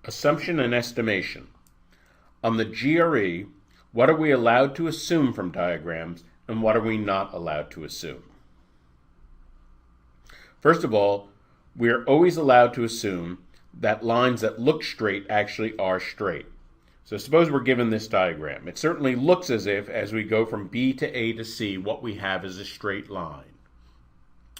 Assumption and estimation. On the GRE, what are we allowed to assume from diagrams and what are we not allowed to assume? First of all, we are always allowed to assume that lines that look straight actually are straight. So suppose we're given this diagram. It certainly looks as if, as we go from B to A to C, what we have is a straight line.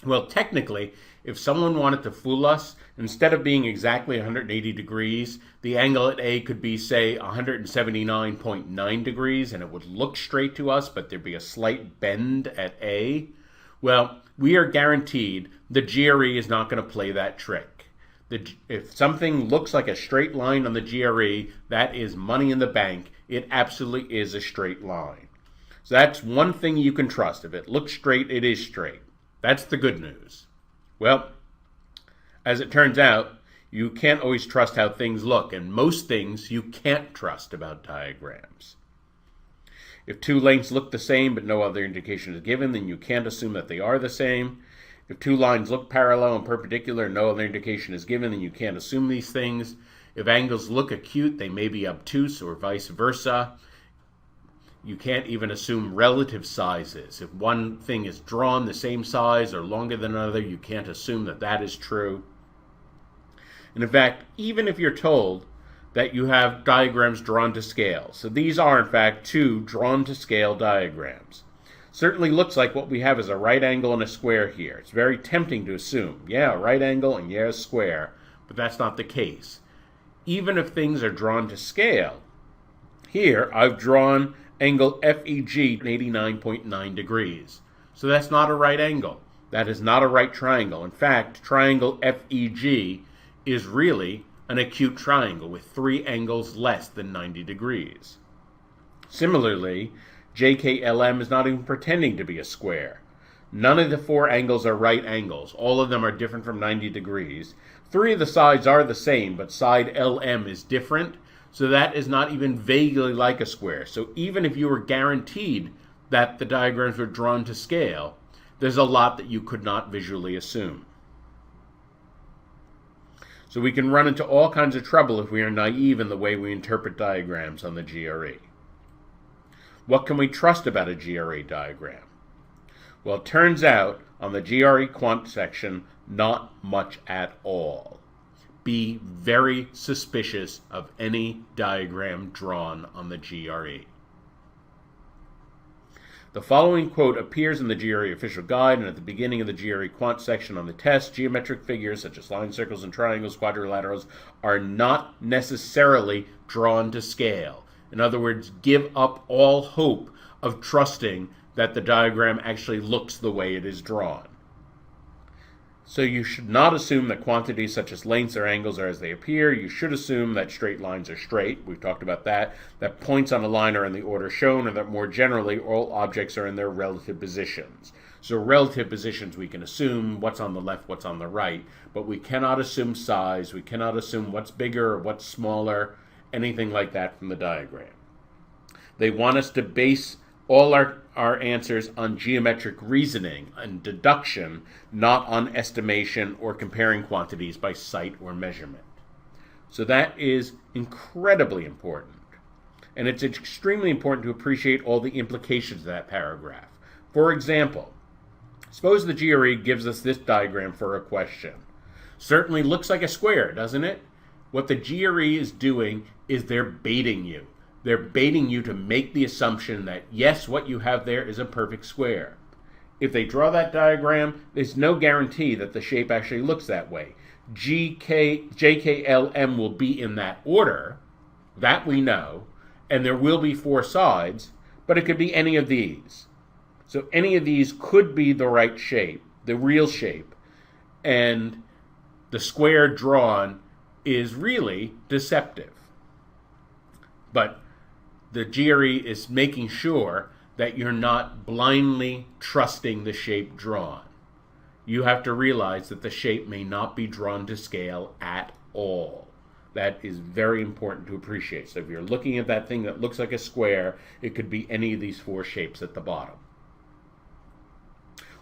Well, technically, if someone wanted to fool us, instead of being exactly 180 degrees, the angle at A could be, say, 179.9 degrees, and it would look straight to us, but there'd be a slight bend at A. Well, we are guaranteed the GRE is not going to play that trick. If something looks like a straight line on the GRE, that is money in the bank. It absolutely is a straight line. So that's one thing you can trust. If it looks straight, it is straight. That's the good news. Well, as it turns out, you can't always trust how things look, and most things you can't trust about diagrams. If two lengths look the same but no other indication is given, then you can't assume that they are the same. If two lines look parallel and perpendicular and no other indication is given, then you can't assume these things. If angles look acute, they may be obtuse or vice versa. You can't even assume relative sizes. If one thing is drawn the same size or longer than another, you can't assume that that is true. And in fact, even if you're told that you have diagrams drawn to scale, so these are in fact two drawn to scale diagrams. Certainly looks like what we have is a right angle and a square here. It's very tempting to assume, yeah, a right angle and yeah, a square, but that's not the case. Even if things are drawn to scale, here I've drawn angle FEG 89.9 degrees. So that's not a right angle. That is not a right triangle. In fact, triangle FEG is really an acute triangle with three angles less than 90 degrees. Similarly, JKLM is not even pretending to be a square. None of the four angles are right angles. All of them are different from 90 degrees. Three of the sides are the same, but side LM is different. So that is not even vaguely like a square. So even if you were guaranteed that the diagrams were drawn to scale, there's a lot that you could not visually assume. So we can run into all kinds of trouble if we are naive in the way we interpret diagrams on the GRE. What can we trust about a GRE diagram? Well, it turns out on the GRE quant section, not much at all. Be very suspicious of any diagram drawn on the GRE. The following quote appears in the GRE official guide and at the beginning of the GRE quant section on the test. Geometric figures such as lines, circles, and triangles, quadrilaterals are not necessarily drawn to scale. In other words, give up all hope of trusting that the diagram actually looks the way it is drawn. So you should not assume that quantities such as lengths or angles are as they appear. You should assume that straight lines are straight. We've talked about that. That points on a line are in the order shown, or that more generally all objects are in their relative positions. So relative positions we can assume what's on the left, what's on the right, but we cannot assume size. We cannot assume what's bigger or what's smaller, anything like that from the diagram. They want us to base all our answers on geometric reasoning and deduction, not on estimation or comparing quantities by sight or measurement. So that is incredibly important. And it's extremely important to appreciate all the implications of that paragraph. For example, suppose the GRE gives us this diagram for a question. Certainly looks like a square, doesn't it? What the GRE is doing is they're baiting you. They're baiting you to make the assumption that, yes, what you have there is a perfect square. If they draw that diagram, there's no guarantee that the shape actually looks that way. JKLM will be in that order, that we know, and there will be four sides, but it could be any of these. So any of these could be the right shape, the real shape, and the square drawn is really deceptive. But the GRE is making sure that you're not blindly trusting the shape drawn. You have to realize that the shape may not be drawn to scale at all. That is very important to appreciate. So if you're looking at that thing that looks like a square, it could be any of these four shapes at the bottom.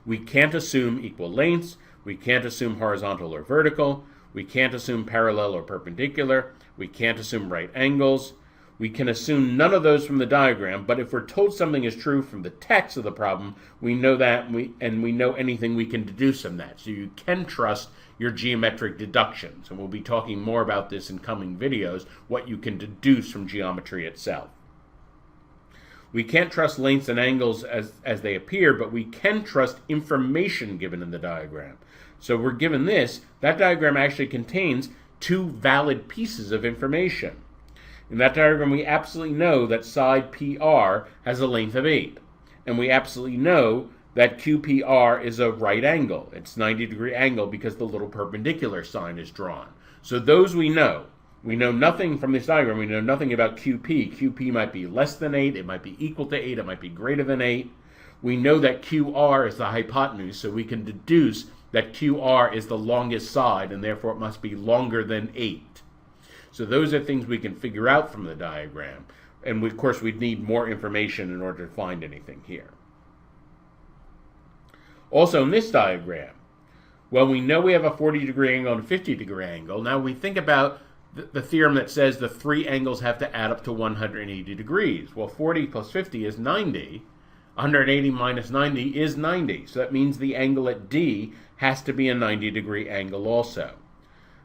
We can't assume equal lengths. We can't assume horizontal or vertical. We can't assume parallel or perpendicular. We can't assume right angles. We can assume none of those from the diagram, but if we're told something is true from the text of the problem, we know that, and we know anything we can deduce from that. So you can trust your geometric deductions, and we'll be talking more about this in coming videos, what you can deduce from geometry itself. We can't trust lengths and angles as they appear, but we can trust information given in the diagram. So we're given this. That diagram actually contains two valid pieces of information. In that diagram, we absolutely know that side PR has a length of 8. And we absolutely know that QPR is a right angle. It's 90-degree angle because the little perpendicular sign is drawn. So those we know. We know nothing from this diagram. We know nothing about QP. QP might be less than 8. It might be equal to 8. It might be greater than 8. We know that QR is the hypotenuse, so we can deduce that QR is the longest side, and therefore it must be longer than 8. So those are things we can figure out from the diagram. And of course, we'd need more information in order to find anything here. Also in this diagram, well, we know we have a 40-degree angle and a 50-degree angle. Now we think about the theorem that says the three angles have to add up to 180 degrees. Well, 40 plus 50 is 90. 180 minus 90 is 90. So that means the angle at D has to be a 90-degree angle also.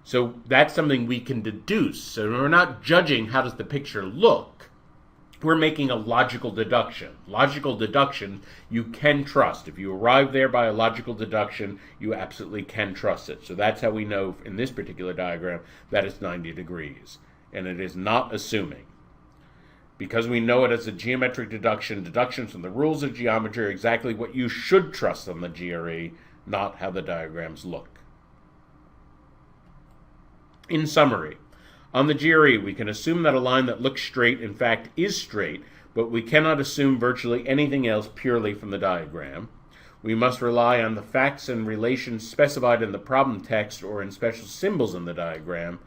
So that's something we can deduce. So we're not judging how does the picture look. We're making a logical deduction. Logical deduction you can trust. If you arrive there by a logical deduction, you absolutely can trust it. So that's how we know in this particular diagram that it's 90 degrees. And it is not assuming. Because we know it as a geometric deduction, deductions from the rules of geometry are exactly what you should trust on the GRE, not how the diagrams look. In summary, on the GRE, we can assume that a line that looks straight, in fact, is straight, but we cannot assume virtually anything else purely from the diagram. We must rely on the facts and relations specified in the problem text or in special symbols in the diagram.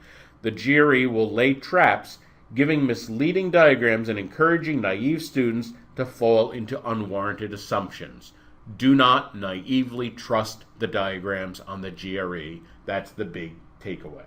The GRE will lay traps, giving misleading diagrams and encouraging naive students to fall into unwarranted assumptions. Do not naively trust the diagrams on the GRE. That's the big takeaway.